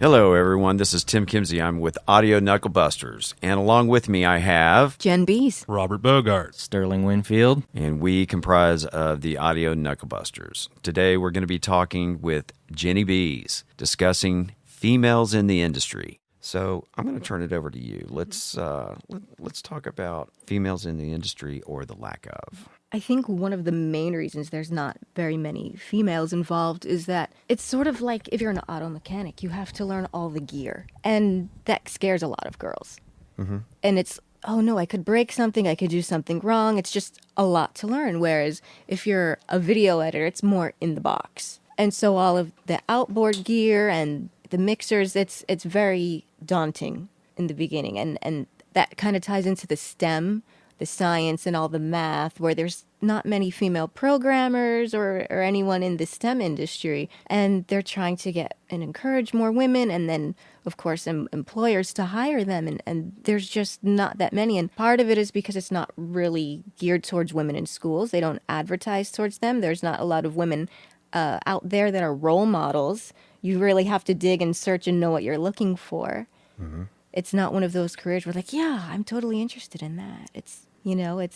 Hello, everyone. This is Tim Kimsey. I'm with Audio Knuckle Busters. And along with me, I have Jen Bees, Robert Bogart, Sterling Winfield, and we comprise of the Audio Knuckle Busters. Today, we're going to be talking with Jenny Bees, discussing females in the industry. So I'm going to turn it over to you. Let's talk about females in the industry or the lack of. I think one of the main reasons there's not very many females involved is that it's sort of like if you're an auto mechanic, you have to learn all the gear. And that scares a lot of girls. Mm-hmm. And it's, oh no, I could break something, I could do something wrong. It's just a lot to learn. Whereas if you're a video editor, it's more in the box. And so all of the outboard gear and the mixers, it's very daunting in the beginning. And that kind of ties into the STEM, the science and all the math, where there's not many female programmers or anyone in the STEM industry. And they're trying to get and encourage more women and then, of course, employers to hire them. And there's just not that many. And part of it is because it's not really geared towards women in schools. They don't advertise towards them. There's not a lot of women out there that are role models. You really have to dig and search and know what you're looking for. Mm-hmm. It's not one of those careers where like, yeah, I'm totally interested in that. It's, you know,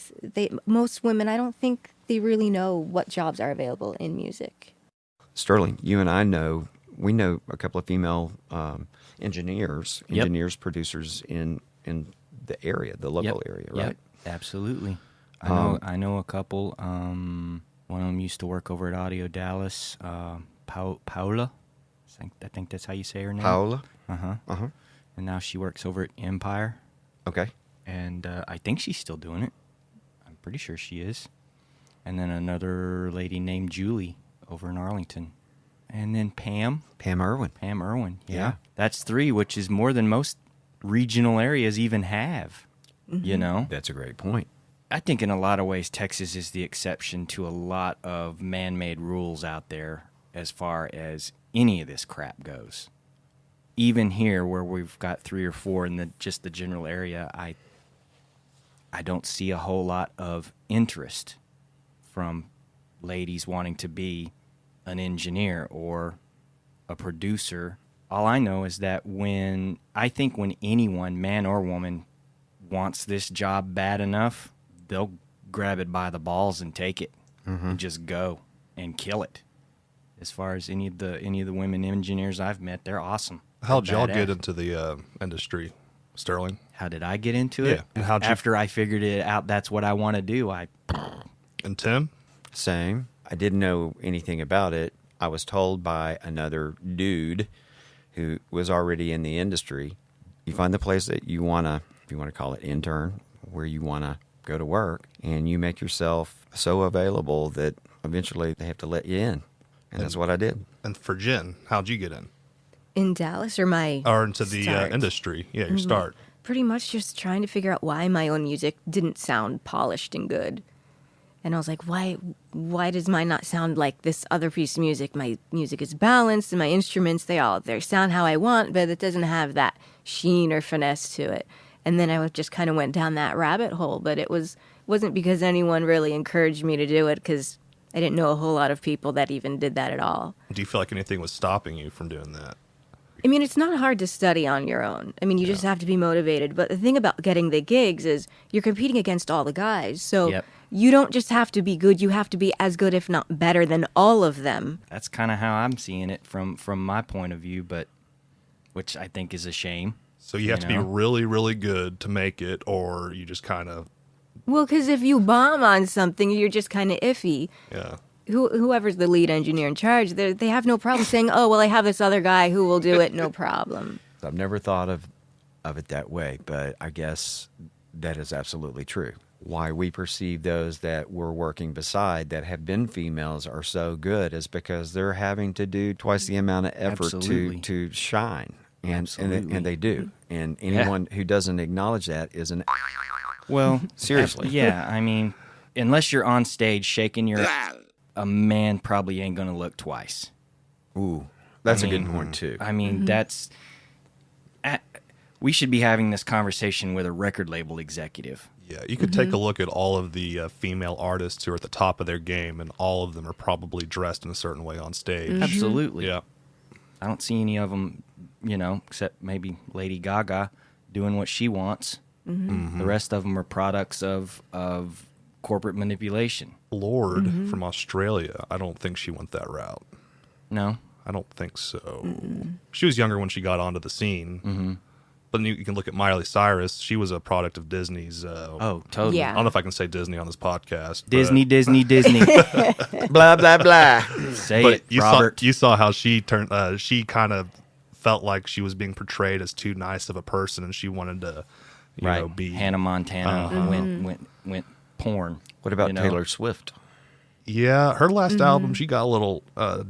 most women, I don't think they really know what jobs are available in music. Sterling, you and I know a couple of female engineers, producers in the area, the local area, right? Yep, absolutely. I know a couple. One of them used to work over at Audio Dallas. Paula, I think that's how you say her name. Paula? Uh-huh. And now she works over at Empire. Okay. And I think she's still doing it. I'm pretty sure she is. And then another lady named Julie over in Arlington. And then Pam. Pam Irwin, yeah. That's 3, which is more than most regional areas even have, you know? That's a great point. I think in a lot of ways Texas is the exception to a lot of man-made rules out there as far as any of this crap goes. Even here where we've got 3 or 4 in just the general area, I don't see a whole lot of interest from ladies wanting to be an engineer or a producer. All I know is that when anyone, man or woman, wants this job bad enough, they'll grab it by the balls and take it and just go and kill it. As far as any of the women engineers I've met, they're awesome. How'd y'all get into the industry, Sterling? How did I get into it? Yeah. After I figured it out, that's what I want to do. And Tim? Same. I didn't know anything about it. I was told by another dude who was already in the industry, you find the place that you want to, if you want to call it intern, where you want to go to work, and you make yourself so available that eventually they have to let you in. And that's what I did. And for Jen, how'd you get in? In Dallas or into the industry? Yeah, your start. Pretty much just trying to figure out why my own music didn't sound polished and good. And I was like, why does mine not sound like this other piece of music? My music is balanced and my instruments, they sound how I want, but it doesn't have that sheen or finesse to it. And then I just kind of went down that rabbit hole, but it wasn't because anyone really encouraged me to do it, because I didn't know a whole lot of people that even did that at all. Do you feel like anything was stopping you from doing that? I mean, it's not hard to study on your own. I mean, you just have to be motivated. But the thing about getting the gigs is you're competing against all the guys. So you don't just have to be good. You have to be as good, if not better, than all of them. That's kind of how I'm seeing it from my point of view, but which I think is a shame. So you have to be really, really good to make it, or you just kind of... Well, because if you bomb on something, you're just kind of iffy. Yeah. Whoever's the lead engineer in charge, they have no problem saying, oh, well, I have this other guy who will do it, no problem. I've never thought of it that way, but I guess that is absolutely true. Why we perceive those that we're working beside that have been females are so good is because they're having to do twice the amount of effort to shine. And they do. And anyone who doesn't acknowledge that is an... Well, seriously. Yeah, I mean, unless you're on stage shaking your... a man probably ain't going to look twice. Ooh, that's a good point, too. I mean, we should be having this conversation with a record label executive. Yeah, you could take a look at all of the female artists who are at the top of their game, and all of them are probably dressed in a certain way on stage. Absolutely. Yeah. I don't see any of them except maybe Lady Gaga doing what she wants. The rest of them are products of corporate manipulation. Lord from Australia, I don't think she went that route. No? I don't think so. She was younger when she got onto the scene. But then you can look at Miley Cyrus. She was a product of Disney's. Oh, totally. Yeah. I don't know if I can say Disney on this podcast. but- Disney. Blah, blah, blah. Say But it, you Robert. saw how she turned. She kind of felt like she was being portrayed as too nice of a person, and she wanted to, you know, be Hannah Montana went porn. What about you know? Taylor Swift? Yeah, her last album, she got a little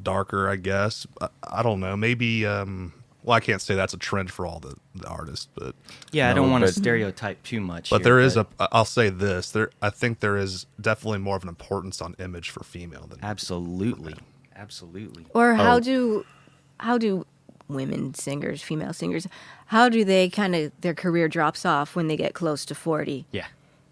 darker, I guess. I don't know. Maybe. Well, I can't say that's a trend for all the artists, but Yeah, I No, don't want to but- stereotype too much. but here, there is a. I'll say this. I think there is definitely more of an importance on image for female than absolutely. Or how Oh. do women singers, female singers, how do they kind of their career drops off when they get close to 40? Yeah.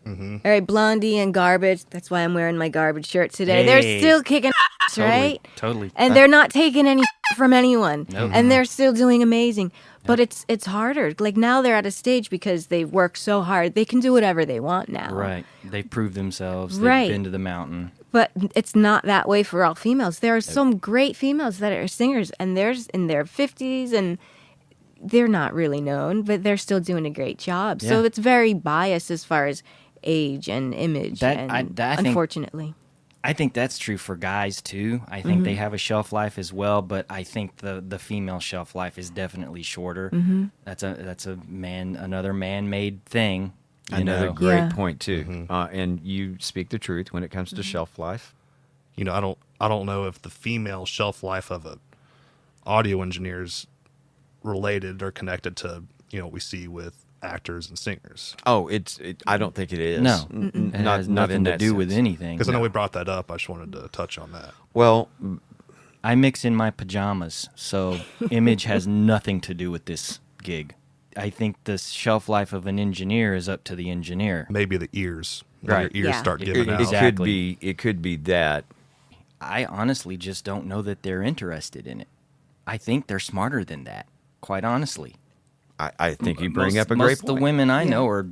All right, Blondie and Garbage. That's why I'm wearing my Garbage shirt today. They're Hey. still kicking ass, right? Totally. And they're not taking any from anyone. Nope. And they're still doing amazing. But it's harder. Like now they're at a stage because they've worked so hard. They can do whatever they want now. Right. They've proved themselves. Right. They've been to the mountain. But it's not that way for all females. There are some great females that are singers and they're in their 50s and they're not really known, but they're still doing a great job. So Yeah. it's very biased as far as age and image. That- and I think- unfortunately. I think that's true for guys too. I think they have a shelf life as well, but I think the female shelf life is definitely shorter. That's another man-made thing. You Another know? great Yeah. point too. And you speak the truth when it comes to shelf life. you know, I don't know if the female shelf life of a audio engineer is related or connected to, you know, what we see with actors and singers. Oh, I don't think it is. No, N- it not has not nothing in to that do with sense. anything. Because I know we brought that up. I just wanted to touch on that. Well, I mix in my pajamas, so image has nothing to do with this gig. I think the shelf life of an engineer is up to the engineer. Maybe the ears. When Right. your ears Yeah. start it, giving out. Exactly. it could be that. I honestly just don't know that they're interested in it. I think they're smarter than that, quite honestly. I think you bring most, up a most great of the point. women I know are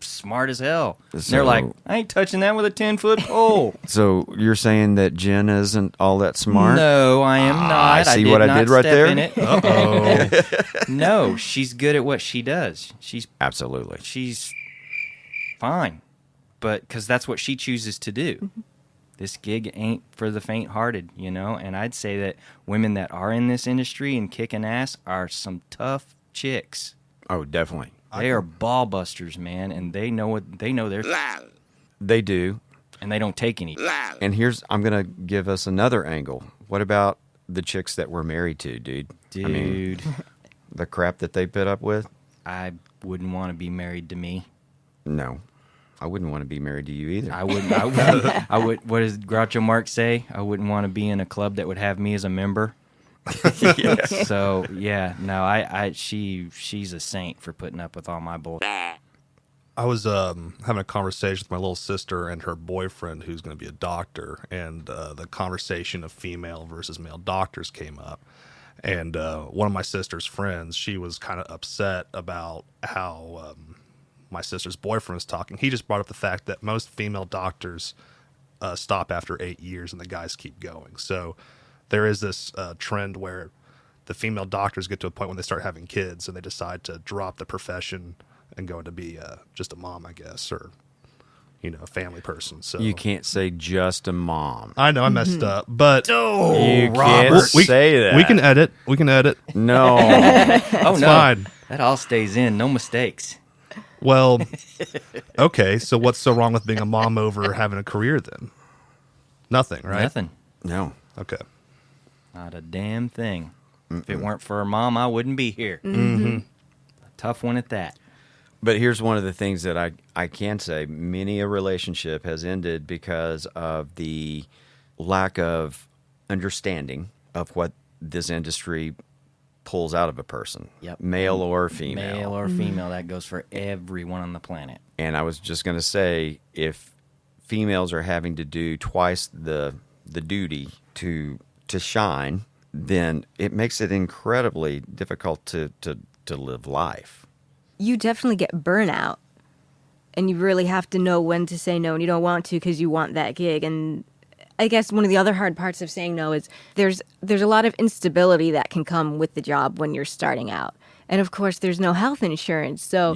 smart as hell. So- They're like, I ain't touching that with a 10-foot pole. So you're saying that Jen isn't all that smart? No, I am not. I see what I not did right step there? in it. Uh-oh. No, she's good at what she does. Absolutely. She's fine, but because that's what she chooses to do. This gig ain't for the faint-hearted, you know. And I'd say that women that are in this industry and kicking ass are some tough chicks. Oh, definitely. They are ball busters, man, and they know their They do. and they don't take any. And I'm going to give us another angle. What about the chicks that we're married to, dude? Dude, I mean, the crap that they put up with? I wouldn't want to be married to me. No. I wouldn't want to be married to you either. I would. What does Groucho Marx say? I wouldn't want to be in a club that would have me as a member. So yeah, no, she's a saint for putting up with all my bull. I was having a conversation with my little sister and her boyfriend, who's going to be a doctor, and the conversation of female versus male doctors came up. And one of my sister's friends, she was kind of upset about how my sister's boyfriend was talking. He just brought up the fact that most female doctors stop after 8 years and the guys keep going. So there is this trend where the female doctors get to a point when they start having kids and they decide to drop the profession and go to be just a mom, I guess, or, you know, a family person. So You can't say just a mom. I know I messed up, but You Robert. can't say that. we can edit. We can edit. No. Oh It's no, fine. that all stays in, no mistakes. Well, okay. So what's so wrong with being a mom over having a career then? Nothing, right? Nothing, No. Okay. not a damn thing. If it weren't for her mom, I wouldn't be here. Mm-hmm. A tough one at that. But here's one of the things that I can say. Many a relationship has ended because of the lack of understanding of what this industry pulls out of a person, Yep. male or female. Male or female, that goes for everyone on the planet. And I was just going to say, if females are having to do twice the duty to shine, then it makes it incredibly difficult to live life. You definitely get burnout, and you really have to know when to say no, and you don't want to because you want that gig. And I guess one of the other hard parts of saying no is there's a lot of instability that can come with the job when you're starting out. And of course, there's no health insurance, so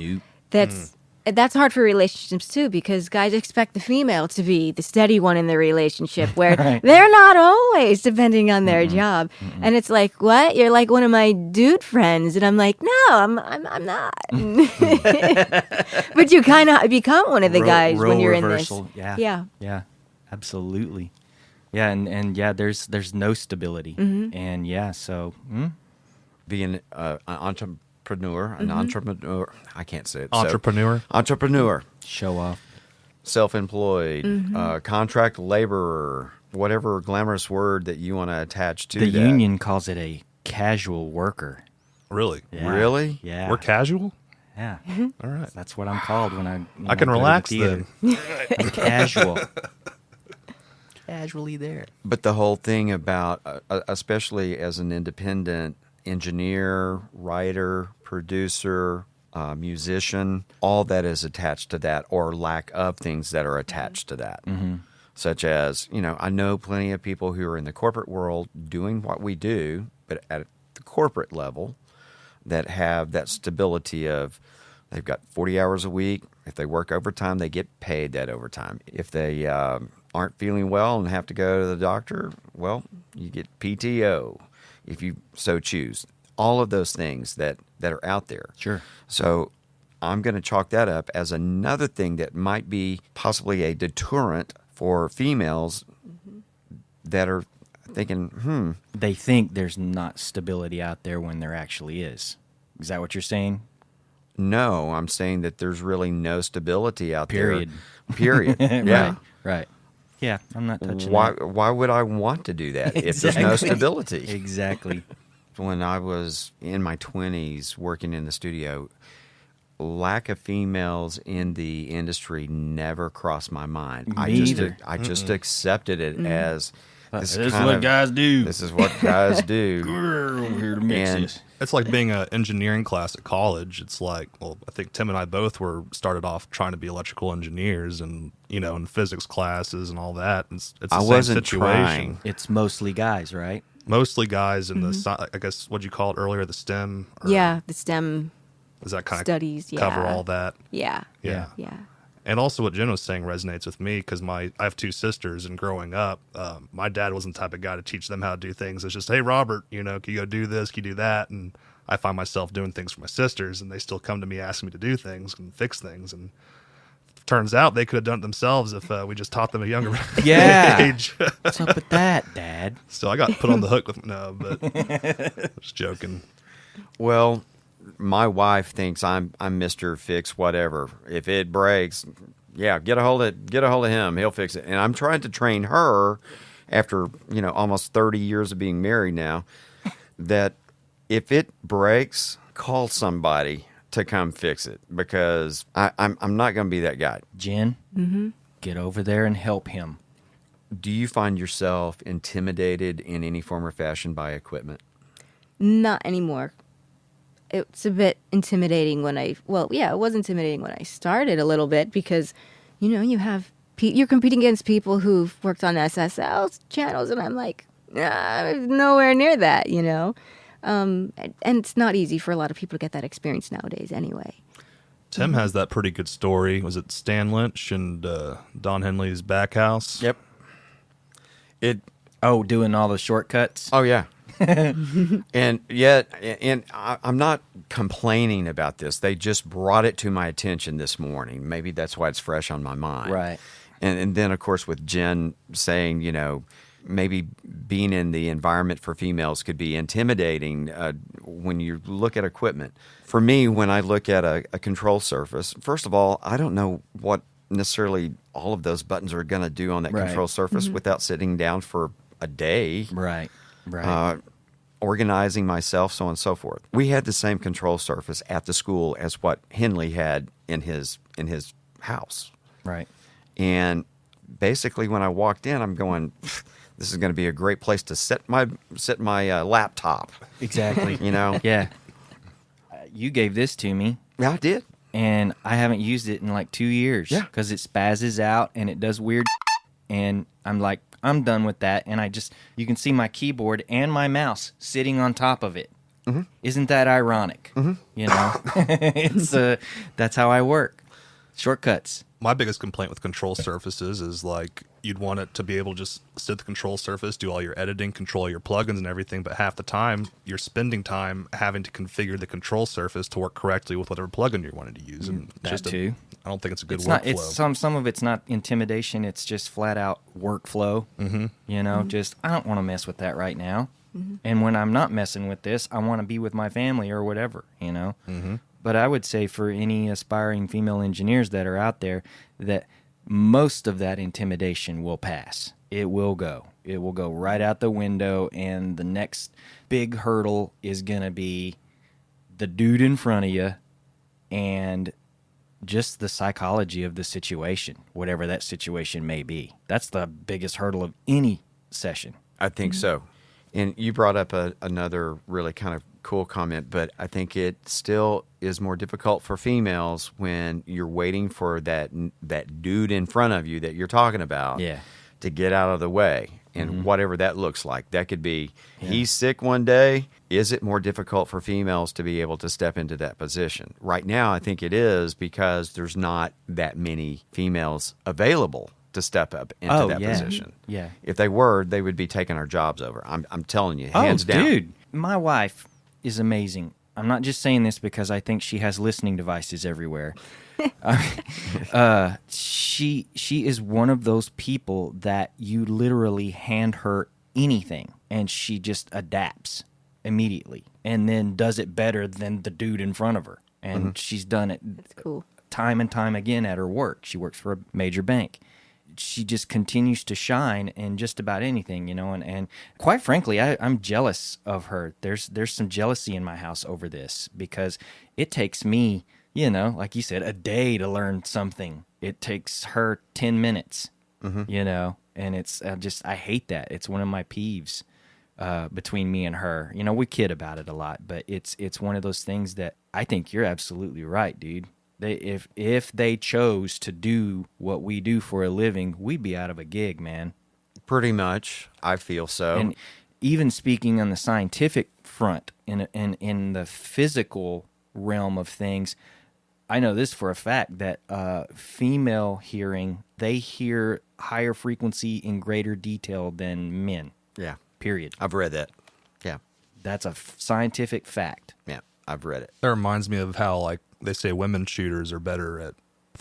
that's hard for relationships too, because guys expect the female to be the steady one in the relationship, where Right. they're not always depending on their job. And it's like, what? You're like one of my dude friends, and I'm like, no, I'm not. But you kind of become one of the guys when Role you're reversal. in this. Yeah. Yeah. Absolutely. Yeah, and yeah, there's no stability, and yeah, so Being an entrepreneur, I can't say it. Entrepreneur? Entrepreneur, show off. self-employed, contract laborer, whatever glamorous word that you want to attach to The that. union calls it a casual worker. Really? Yeah. Really? Yeah. We're casual? Yeah. All right. That's what I'm called when I can go to the relax theater. then. I'm casual. Casually there. But the whole thing about, especially as an independent engineer, writer, producer, musician, all that is attached to that, or lack of things that are attached to that. Such as, I know plenty of people who are in the corporate world doing what we do, but at the corporate level, that have that stability of they've got 40 hours a week. If they work overtime, they get paid that overtime. If they aren't feeling well and have to go to the doctor, well, you get PTO if you so choose. All of those things that are out there. Sure. So I'm going to chalk that up as another thing that might be possibly a deterrent for females that are thinking, They think there's not stability out there when there actually is. Is that what you're saying? no, I'm saying that there's really no stability out Period. there. Period. Yeah. Right. Yeah, I'm not touching Why that. why would I want to do that if there's no stability? Exactly. When I was in my 20s working in the studio, lack of females in the industry never crossed my mind. Me either. I just accepted it as This this is kind what of- guys do. This is what guys do. We're here to mix And- this. It's like being an engineering class at college. It's like, well, I think Tim and I both started off trying to be electrical engineers, and in physics classes and all that. It's the I same wasn't situation. trying. It's mostly guys, right? Mostly guys in the, I guess, what'd you call it earlier, the STEM? Or Yeah, the STEM Does that kind studies, of cover yeah. all that? Yeah. Yeah. Yeah. And also what Jen was saying resonates with me because I have two sisters, and growing up, my dad wasn't the type of guy to teach them how to do things. It's just, hey, Robert, can you go do this? Can you do that? And I find myself doing things for my sisters, and they still come to me asking me to do things and fix things. And turns out they could have done it themselves if we just taught them a younger Yeah. age. What's up with that, Dad? So I got put on the hook with no, but just joking. Well, my wife thinks I'm Mr. Fix whatever. If it breaks, yeah, get a hold of him. He'll fix it. And I'm trying to train her after, almost 30 years of being married now, that if it breaks, call somebody to come fix it, because I'm not going to be that guy. Jen, get over there and help him. Do you find yourself intimidated in any form or fashion by equipment? Not anymore. It's a bit intimidating it was intimidating when I started a little bit because, you're competing against people who've worked on SSL channels, and I'm like, nowhere near that, and it's not easy for a lot of people to get that experience nowadays anyway. Tim has that pretty good story. Was it Stan Lynch and Don Henley's back house? Yep. Oh, doing all the shortcuts? Oh, yeah. And I'm not complaining about this. They just brought it to my attention this morning. Maybe that's why it's fresh on my mind. Right. And then, of course, with Jen saying, maybe being in the environment for females could be intimidating when you look at equipment. For me, when I look at a control surface, first of all, I don't know what necessarily all of those buttons are going to do on that Right. control surface without sitting down for a day. Right. Right. Organizing myself, so on and so forth. We had the same control surface at the school as what Henley had in his house. right. And basically when I walked in, I'm going, this is going to be a great place to set my laptop. Exactly. You know? Yeah. You gave this to me, Yeah, I did. and I haven't used it in like 2 years. Yeah. Because it spazzes out and it does weird, and I'm like, I'm done with that. And you can see my keyboard and my mouse sitting on top of it. Mm-hmm. Isn't that ironic? Mm-hmm. You know, that's how I work. Shortcuts. My biggest complaint with control surfaces is like you'd want it to be able to just sit at the control surface, do all your editing, control your plugins and everything, but half the time you're spending time having to configure the control surface to work correctly with whatever plugin you wanted to use. And That too. I don't think it's a good It's workflow. not. It's some of it's not intimidation. It's just flat out workflow. Mm-hmm. You know, just I don't want to mess with that right now. Mm-hmm. And when I'm not messing with this, I want to be with my family or whatever. You know. Mm-hmm. But I would say for any aspiring female engineers that are out there, that most of that intimidation will pass. It will go. It will go right out the window, and the next big hurdle is going to be the dude in front of you and just the psychology of the situation, whatever that situation may be. That's the biggest hurdle of any session. I think so. And you brought up another really kind of cool comment, but I think it still is more difficult for females when you're waiting for that dude in front of you that you're talking about to get out of the way. And whatever that looks like, that could be he's sick one day. Is it more difficult for females to be able to step into that position? Right now, I think it is because there's not that many females available to step up into that position. Yeah. If they were, they would be taking our jobs over. I'm telling you, hands down. Dude, my wife is amazing. I'm not just saying this because I think she has listening devices everywhere. She is one of those people that you literally hand her anything and she just adapts immediately and then does it better than the dude in front of her. And she's done it Cool. time and time again at her work. She works for a major bank. She just continues to shine in just about anything, you know, and quite frankly, I'm jealous of her. There's some jealousy in my house over this because it takes me, you know, like you said, a day to learn something. It takes her 10 minutes, you know, and it's I hate that. It's one of my peeves between me and her. You know, we kid about it a lot, but it's one of those things that I think you're absolutely right, dude. If they chose to do what we do for a living, we'd be out of a gig, man. Pretty much, I feel so. And even speaking on the scientific front, in the physical realm of things, I know this for a fact that female hearing, they hear higher frequency in greater detail than men. Yeah. Period. I've read that. Yeah. That's a scientific fact. Yeah, I've read it. That reminds me of how like they say women shooters are better at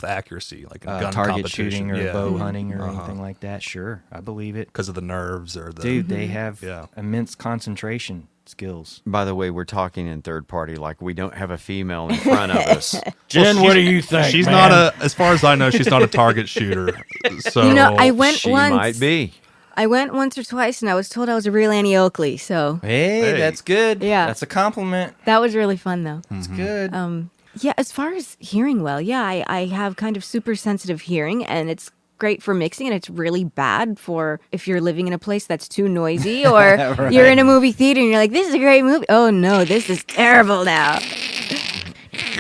accuracy, like in gun Target competition. shooting or bow hunting or anything like that. Sure, I believe it. Because of the nerves or the Dude, they have Yeah. immense concentration skills. By the way, we're talking in third party, like we don't have a female in front of us. Jen, what do you think? She's man? not as far as I know, she's not a target shooter. So You know, I went She once. might be. I went once or twice, and I was told I was a real Annie Oakley. So Hey, that's good. Yeah. That's a compliment. that was really fun, though. That's good. Yeah, as far as hearing well, yeah, I have kind of super sensitive hearing, and it's great for mixing, and it's really bad for if you're living in a place that's too noisy, or Right. you're in a movie theater and you're like, this is a great movie. Oh no, this is terrible now.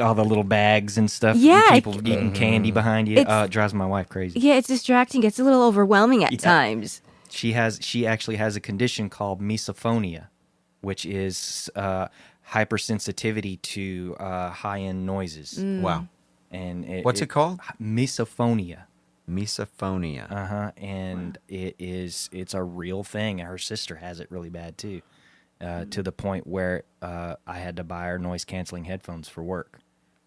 All the little bags and stuff. Yeah, And people eating candy behind you. It's- It drives my wife crazy. Yeah, it's distracting. It's a little overwhelming at times. She actually has a condition called misophonia, which is hypersensitivity to high-end noises. Wow. And What's it called? Misophonia. Misophonia. And it's a real thing. Her sister has it really bad too, to the point where I had to buy her noise canceling headphones for work.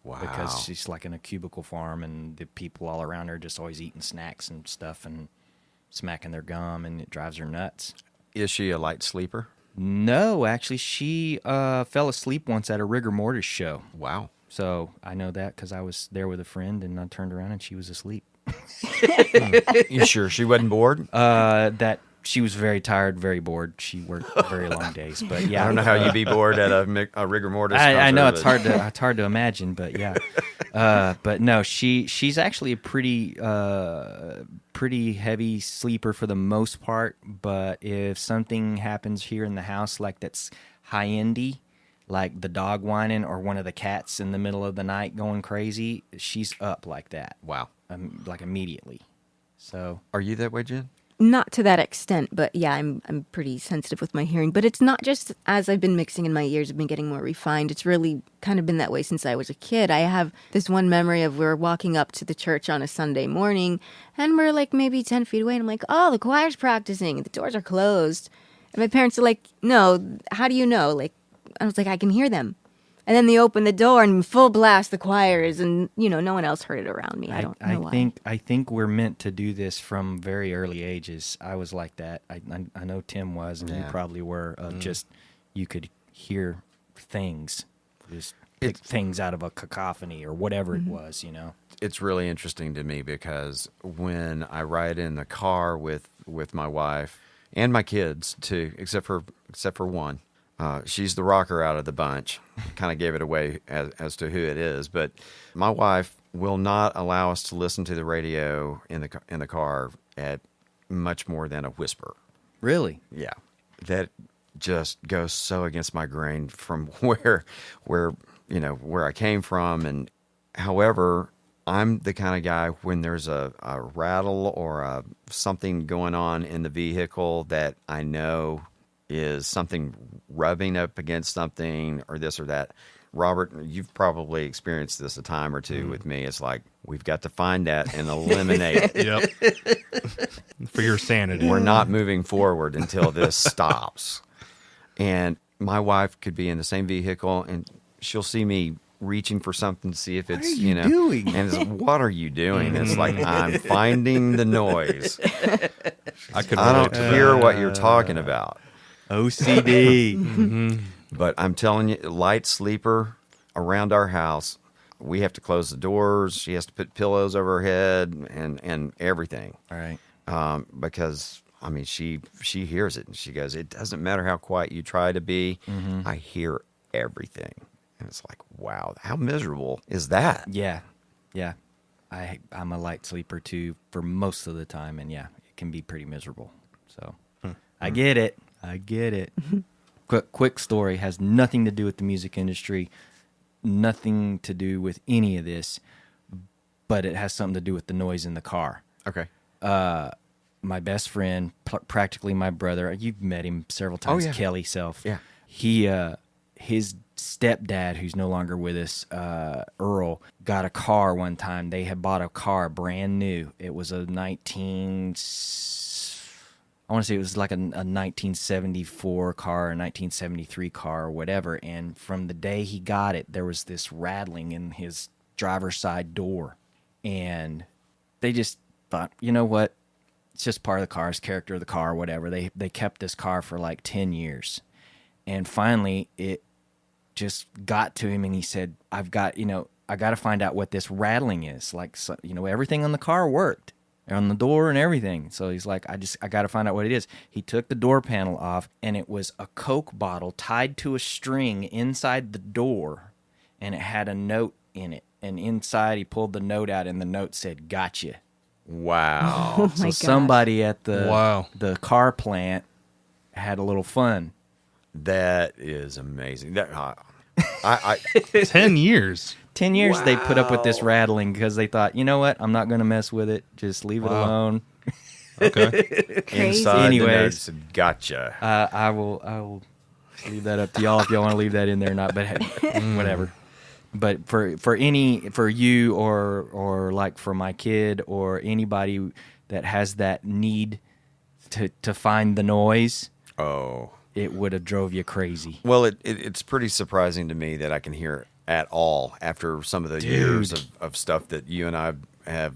Wow. Because she's like in a cubicle farm, and the people all around her just always eating snacks and stuff and smacking their gum, and it drives her nuts. Is she a light sleeper? No, actually, she fell asleep once at a rigor mortis show. Wow. So I know that because I was there with a friend, and I turned around and she was asleep. You sure she wasn't bored? That she was very tired, very bored. She worked very long days, but yeah, I don't know how you'd be bored at a rigor mortis. I know concert, it's but- hard to imagine, but yeah. But no, she's actually a pretty pretty heavy sleeper for the most part, but if something happens here in the house like that's high-endy, like the dog whining or one of the cats in the middle of the night going crazy, she's up like that. Wow. Like immediately. So Are you that way, Jen? Not to that extent, but yeah, I'm pretty sensitive with my hearing. But it's not just as I've been mixing in my ears, I've been getting more refined. It's really kind of been that way since I was a kid. I have this one memory of we're walking up to the church on a Sunday morning, and we're like maybe 10 feet away, and I'm like, oh, the choir's practicing. The doors are closed. And my parents are like, no, how do you know? Like, I was like, I can hear them. And then they open the door and full blast the choir is, and no one else heard it around me. I don't know why. I think we're meant to do this from very early ages. I was like that. I know Tim was, and you probably were. Just you could hear things, just pick things out of a cacophony or whatever it was. It's really interesting to me because when I ride in the car with my wife and my kids too, except for one. She's the rocker out of the bunch. Kind of gave it away as to who it is, but my wife will not allow us to listen to the radio in the car at much more than a whisper. Really? Yeah, that just goes so against my grain from where I came from. And however, I'm the kind of guy when there's a rattle or something going on in the vehicle that I know is something rubbing up against something or this or that. Robert, you've probably experienced this a time or two with me. It's like, we've got to find that and eliminate it. Yep. For your sanity. We're not moving forward until this stops. And my wife could be in the same vehicle and she'll see me reaching for something to see if it's, What are you doing? And it's, what are you doing? It's like, I'm finding the noise. I don't hear what you're talking about. OCD. But I'm telling you, light sleeper around our house, we have to close the doors. She has to put pillows over her head and everything. All right. Because, I mean, she hears it. And she goes, it doesn't matter how quiet you try to be. I hear everything. And it's like, wow, how miserable is that? Yeah. I'm a light sleeper too for most of the time, and yeah, it can be pretty miserable. So I get it. Quick story, has nothing to do with the music industry, nothing to do with any of this, but it has something to do with the noise in the car. Okay. My best friend, practically my brother, you've met him several times, yeah. Kelly Self. Yeah. His stepdad, who's no longer with us, Earl, got a car one time. They had bought a car brand new. It was a 1974 car, a 1973 car, or whatever. And from the day he got it, there was this rattling in his driver's side door. And they just thought, you know what? It's just part of the car's character of the car, whatever. They kept this car for like 10 years. And finally, it just got to him, and he said, I got to find out what this rattling is. Like, so, everything on the car worked. On the door and everything. So he's like, I got to find out what it is. He took the door panel off, and it was a Coke bottle tied to a string inside the door, and it had a note in it. And inside, he pulled the note out, and the note said, "Gotcha." Wow. Oh my gosh. Somebody at the car plant had a little fun. That is amazing. That 10 years. 10 years they put up with this rattling because they thought, you know what? I'm not going to mess with it. Just leave it alone. Okay. Crazy. Inside Anyways. the note said, gotcha. I will leave that up to y'all if y'all want to leave that in there or not. But hey, whatever. But for you or like for my kid or anybody that has that need to find the noise, it would have drove you crazy. Well, it's pretty surprising to me that I can hear at all after some of the years of stuff that you and I have,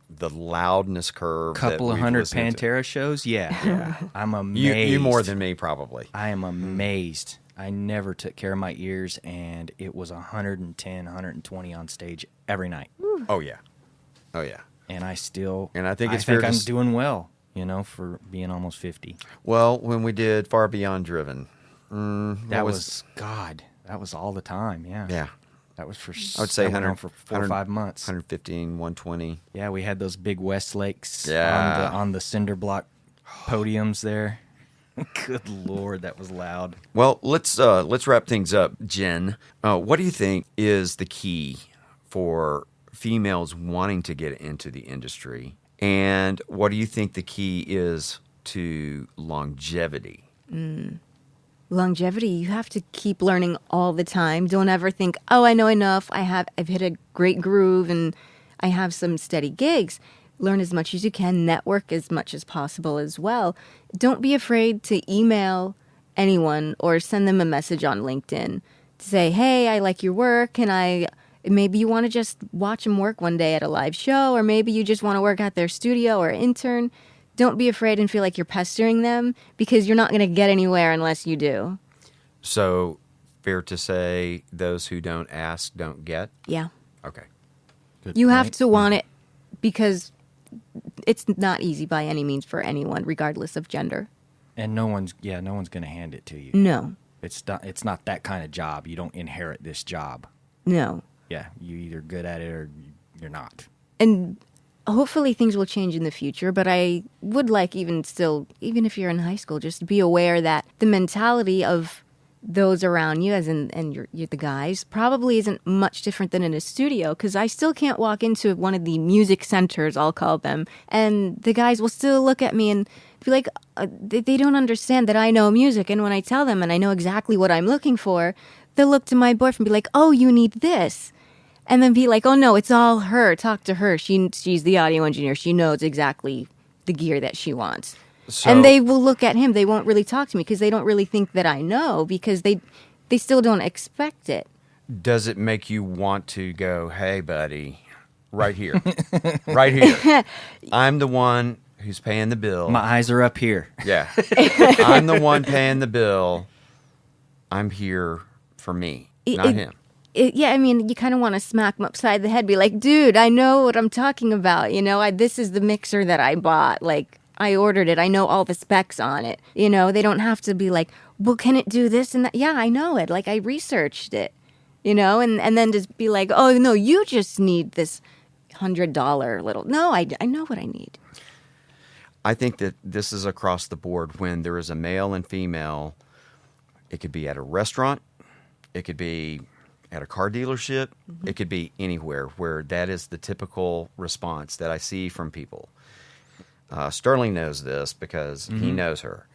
the loudness curve. Couple of hundred Pantera shows, yeah. I'm amazed. You more than me, probably. I am amazed. I never took care of my ears, and it was 110, 120 on stage every night. Oh yeah. And I still, And I think it's I'm fair to doing well, for being almost 50. Well, when we did Far Beyond Driven, That was all the time, yeah. Yeah. That was for. I would say that went 100 on for 4 or 5 months. 115, 120. Yeah, we had those big Westlakes Yeah. on the cinder block podiums there. Good Lord, that was loud. Well, let's wrap things up, Jen. What do you think is the key for females wanting to get into the industry, and what do you think the key is to longevity? Longevity, you have to keep learning all the time. Don't ever think, oh, I know enough. I've hit a great groove and I have some steady gigs. Learn as much as you can, network as much as possible as well. Don't be afraid to email anyone or send them a message on LinkedIn to say, hey, I like your work, and maybe you want to just watch them work one day at a live show, or maybe you just want to work at their studio or intern. Don't be afraid and feel like you're pestering them, because you're not going to get anywhere unless you do. So, fair to say, those who don't ask don't get? Yeah. Okay. Good You point. have to want it, because it's not easy by any means for anyone, regardless of gender. And no one's going to hand it to you. No. It's not that kind of job. You don't inherit this job. No. Yeah, you're either good at it or you're not. And hopefully things will change in the future, but I would like, even if you're in high school, just be aware that the mentality of those around you, and you're the guys, probably isn't much different than in a studio, because I still can't walk into one of the music centers, I'll call them, and the guys will still look at me and be like, they don't understand that I know music, and when I tell them and I know exactly what I'm looking for, they'll look to my boyfriend and be like, oh, you need this. And then be like, oh, no, it's all her. Talk to her. She's the audio engineer. She knows exactly the gear that she wants. So, And they will look at him. They won't really talk to me because they don't really think that I know, because they still don't expect it. does it make you want to go, hey, buddy, right here, right here? I'm the one who's paying the bill. My eyes are up here. Yeah. I'm the one paying the bill. I'm here for me, not him. Yeah, I mean, you kind of want to smack him upside the head, be like, dude, I know what I'm talking about. You know, this is the mixer that I bought. Like, I ordered it. I know all the specs on it. You know, they don't have to be like, well, can it do this and that? Yeah, I know it. Like, I researched it, you know, and then just be like, oh, no, you just need this $100 little. No, I know what I need. I think that this is across the board. When there is a male and female, it could be at a restaurant, it could be at a car dealership, it could be anywhere where that is the typical response that I see from people. Sterling knows this because he knows her.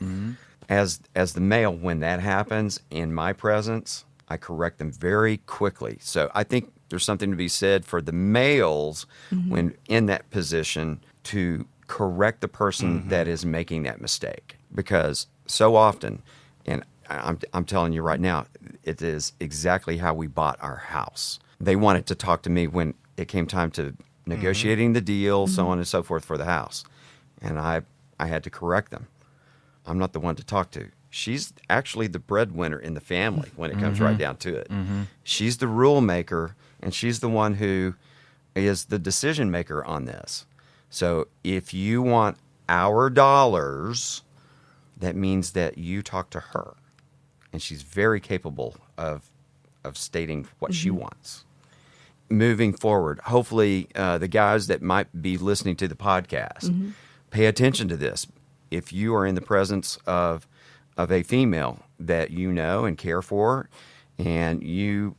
As the male, when that happens in my presence, I correct them very quickly. So I think there's something to be said for the males when in that position to correct the person that is making that mistake. Because so often, and I'm telling you right now, it is exactly how we bought our house. They wanted to talk to me when it came time to negotiating the deal, so on and so forth for the house. And I had to correct them. I'm not the one to talk to. She's actually the breadwinner in the family when it comes right down to it. She's the rule maker, and she's the one who is the decision maker on this. So if you want our dollars, that means that you talk to her. And she's very capable of stating what she wants. Moving forward, hopefully the guys that might be listening to the podcast, pay attention to this. If you are in the presence of a female that you know and care for, and you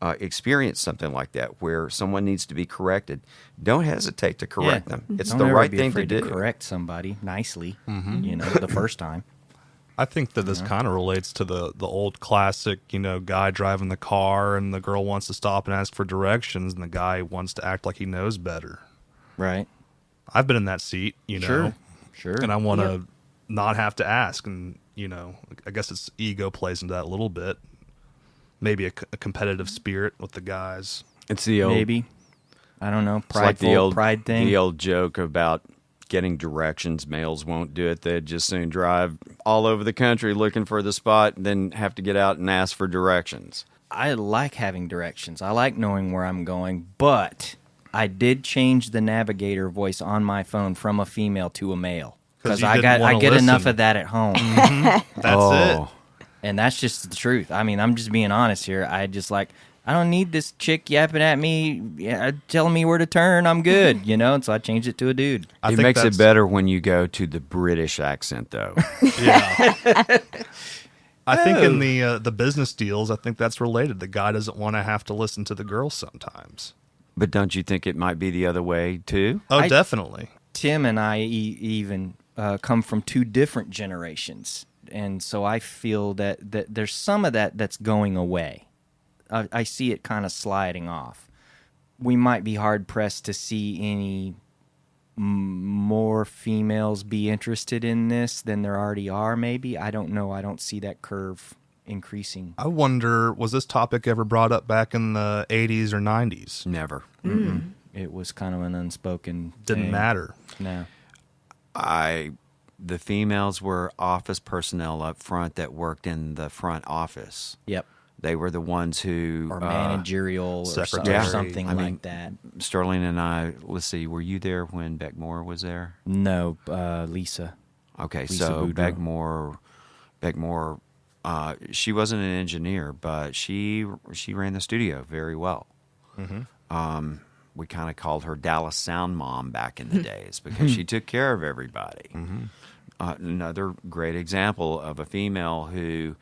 experience something like that where someone needs to be corrected, don't hesitate to correct them. It's Don't the ever right be thing to afraid do. correct somebody nicely, you know, the first time. I think that this kind of relates to the old classic, you know, guy driving the car and the girl wants to stop and ask for directions and the guy wants to act like he knows better. Right. I've been in that seat, you know. Sure. And I want to not have to ask. And, you know, I guess it's ego plays into that a little bit. Maybe a competitive spirit with the guys. It's the old, Maybe. I don't know. it's like the old pride thing. The old joke about getting directions. Males won't do it. They'd just soon drive all over the country looking for the spot, and then have to get out and ask for directions. I like having directions. I like knowing where I'm going, but I did change the navigator voice on my phone from a female to a male. 'Cause Because you I didn't wanna get enough listen. of that at home. That's it. And that's just the truth. I mean, I'm just being honest here. I I don't need this chick yapping at me, telling me where to turn. I'm good, And so I changed it to a dude. I It think makes that's- it better when you go to the British accent, though. Yeah. I think in the business deals, I think that's related. The guy doesn't want to have to listen to the girl sometimes. But don't you think it might be the other way, too? Oh, I- definitely. Tim and I even come from two different generations, and so I feel that there's some of that's going away. I see it kind of sliding off. We might be hard pressed to see any more females be interested in this than there already are. Maybe, I don't know. I don't see that curve increasing. I wonder, was this topic ever brought up back in the 80s or 90s? Never. It was kind of an unspoken Didn't thing. matter. No. The females were office personnel up front that worked in the front office. Yep. They were the ones who Or managerial or secretary. something I mean, like that. Sterling and I. Let's see. Were you there when Beck Moore was there? No, Lisa. Okay, Lisa so Boudreaux. Beck Moore. She wasn't an engineer, but she ran the studio very well. We kind of called her Dallas Sound Mom back in the days because she took care of everybody. Another great example of a female who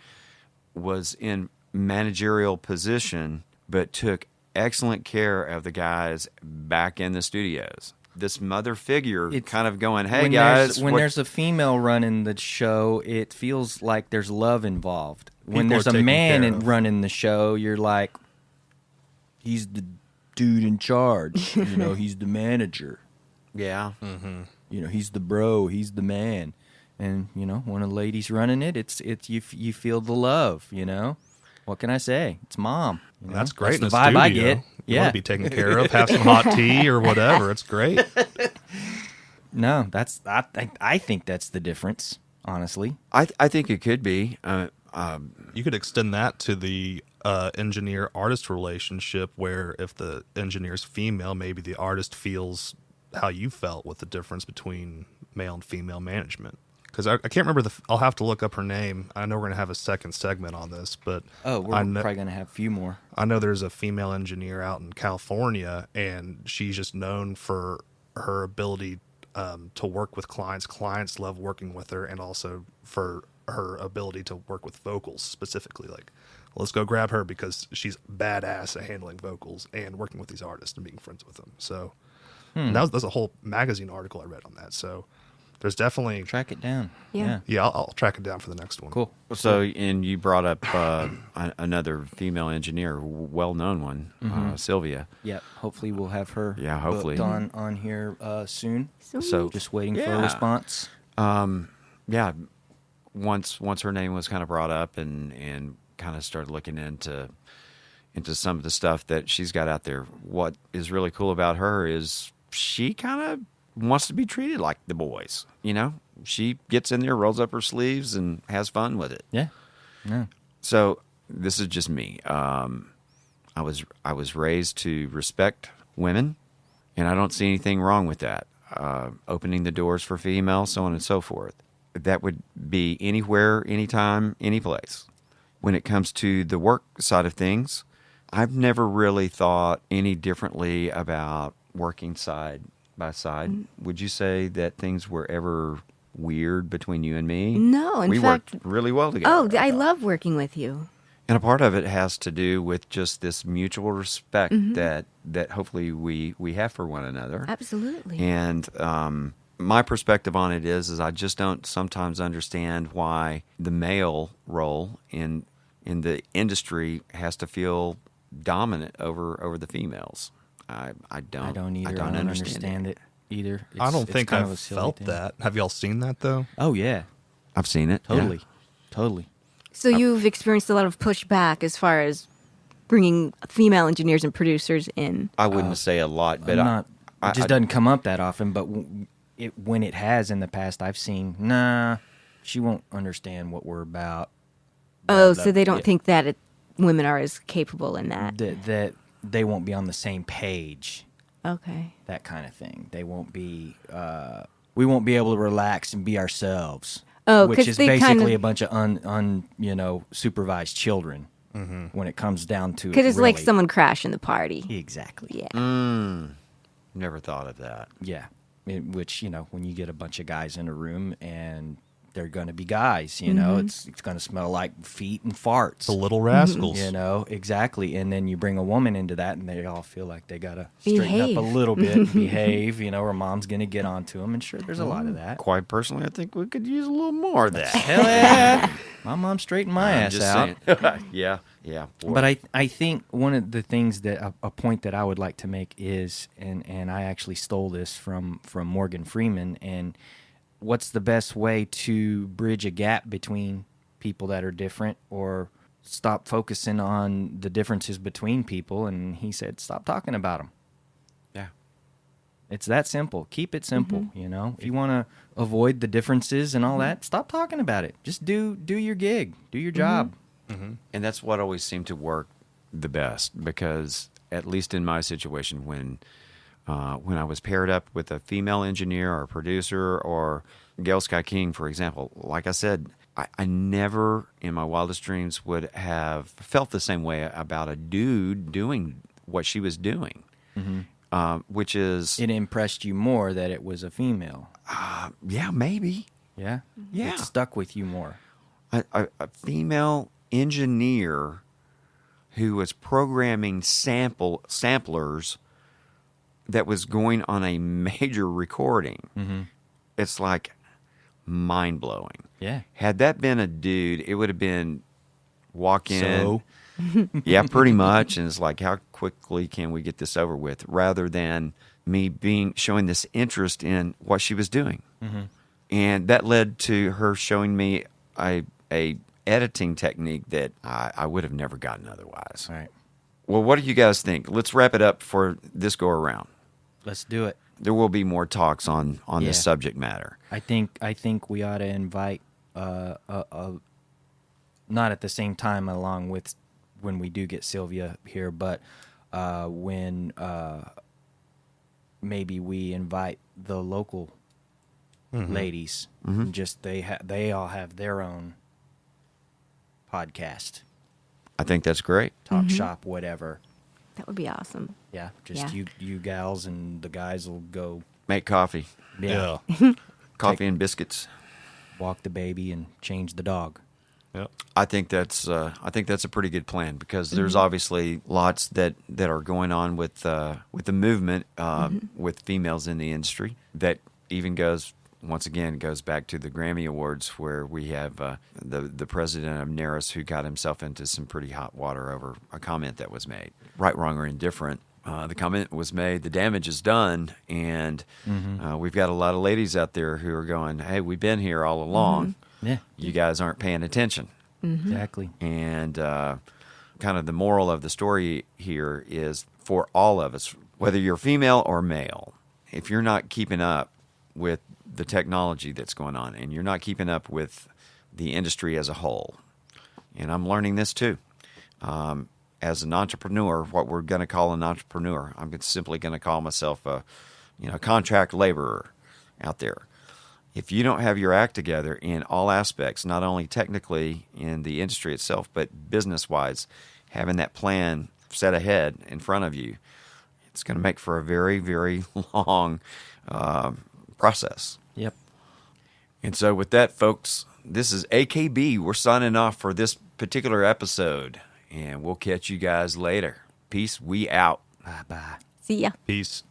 was in managerial position but took excellent care of the guys back in the studios. This mother figure kind of going, hey, when guys. there's a female running the show, it feels like there's love involved. When People there's are a taken man care of. running the show, you're like, he's the dude in charge. He's the manager. Yeah. He's the bro. He's the man. And when a lady's running it, it's you feel the love. What can I say? It's mom. That's great. That's in the a vibe I studio. get. You Yeah. want to be taken care of, have some hot tea or whatever. It's great. No, I think that's the difference. Honestly. I think it could be. You could extend that to the engineer-artist relationship where if the engineer's female, maybe the artist feels how you felt with the difference between male and female management. Because I can't remember I'll have to look up her name. I know we're going to have a second segment on this, but Oh, we're probably going to have a few more. I know there's a female engineer out in California, and she's just known for her ability to work with clients. Clients love working with her, and also for her ability to work with vocals specifically. Like, let's go grab her because she's badass at handling vocals and working with these artists and being friends with them. So and that's a whole magazine article I read on that. So there's definitely Track it down. Yeah. yeah. I'll track it down for the next one. Cool. So, and you brought up another female engineer, well-known one, Sylvia. Yep. Hopefully we'll have her. Yeah, hopefully. booked on here soon. So, Just waiting for a Yeah. response. yeah, once her name was kind of brought up and kind of started looking into some of the stuff that she's got out there. What is really cool about her is she kind of wants to be treated like the boys. She gets in there, rolls up her sleeves, and has fun with it. Yeah. No. So this is just me. I was raised to respect women, and I don't see anything wrong with that. Opening the doors for females, so on and so forth. That would be anywhere, anytime, any place. When it comes to the work side of things, I've never really thought any differently about working side by side. Would you say that things were ever weird between you and me? No, in we fact- worked really well together. Oh, I thought. love working with you. And a part of it has to do with just this mutual respect that hopefully we have for one another. Absolutely. And my perspective on it is I just don't sometimes understand why the male role in the industry has to feel dominant over the females. I don't. I don't either. I don't understand it either. I don't It's think kind of I've a silly felt thing. that. Have y'all seen that though? Oh yeah, I've seen it. totally, Yeah. totally. So you've experienced a lot of pushback as far as bringing female engineers and producers in. I wouldn't say a lot, but I'm not. I It just doesn't come up that often. But when it has in the past, I've seen. Nah, she won't understand what we're about. Oh, That- so they don't yeah. think that women are as capable in that. that they won't be on the same page. Okay. That kind of thing. They won't be. We won't be able to relax and be ourselves. Oh, which 'cause is they basically kind of- a bunch of supervised children. when it comes down to it. Because it's like really. someone crashing the party. Exactly. Yeah. Never thought of that. Yeah. Which, when you get a bunch of guys in a room and they're going to be guys, it's going to smell like feet and farts. The little rascals. Exactly. And then you bring a woman into that and they all feel like they got to straighten Behave. up a little bit and behave, or mom's going to get onto them. And sure, there's a lot of that. Quite personally, I think we could use a little more of that. Hell yeah. My mom straightened my I'm ass just out. saying. Yeah. Boy. But I think one of the things that a point that I would like to make is, and I actually stole this from Morgan Freeman, and what's the best way to bridge a gap between people that are different or stop focusing on the differences between people? And he said, stop talking about them. Yeah. It's that simple. Keep it simple, If you want to avoid the differences and all that, stop talking about it. Just do your gig. Do your job. And that's what always seemed to work the best, because at least in my situation, when I was paired up with a female engineer or producer or Gail Sky King, for example, like I said, I never in my wildest dreams would have felt the same way about a dude doing what she was doing, which is... It impressed you more that it was a female. yeah, maybe. Yeah? Yeah. It stuck with you more. A female engineer who was programming samplers that was going on a major recording. It's like mind-blowing. Yeah. Had that been a dude, it would have been walk in. So? Yeah, pretty much. And it's like, how quickly can we get this over with? Rather than me showing this interest in what she was doing. And that led to her showing me a editing technique that I would have never gotten otherwise. All right. Well, what do you guys think? Let's wrap it up for this go around. Let's do it. There will be more talks on Yeah. this subject matter. I think we ought to invite not at the same time along with when we do get Sylvia here, but when maybe we invite the local ladies. Just they all have their own podcast, I think that's great. talk shop, whatever. That would be awesome. Yeah, just Yeah. you gals and the guys will go. Make coffee, Yeah. coffee and biscuits. Walk the baby and change the dog. Yep. I think that's a pretty good plan, because there's obviously lots that are going on with the movement with females in the industry. That even goes back to the Grammy Awards, where we have the president of NARIS, who got himself into some pretty hot water over a comment that was made. Right, wrong, or indifferent. The comment was made, the damage is done, and we've got a lot of ladies out there who are going, hey, we've been here all along. Yeah, You guys aren't paying attention. exactly. And kind of the moral of the story here is, for all of us, whether you're female or male, if you're not keeping up with the technology that's going on, and you're not keeping up with the industry as a whole, and I'm learning this too, as an entrepreneur, what we're going to call an entrepreneur, I'm simply going to call myself a contract laborer out there. If you don't have your act together in all aspects, not only technically in the industry itself, but business-wise, having that plan set ahead in front of you, it's going to make for a very, very long process. Yep. And so with that, folks, this is AKB. We're signing off for this particular episode, and we'll catch you guys later. Peace. We out. Bye bye. See ya. Peace.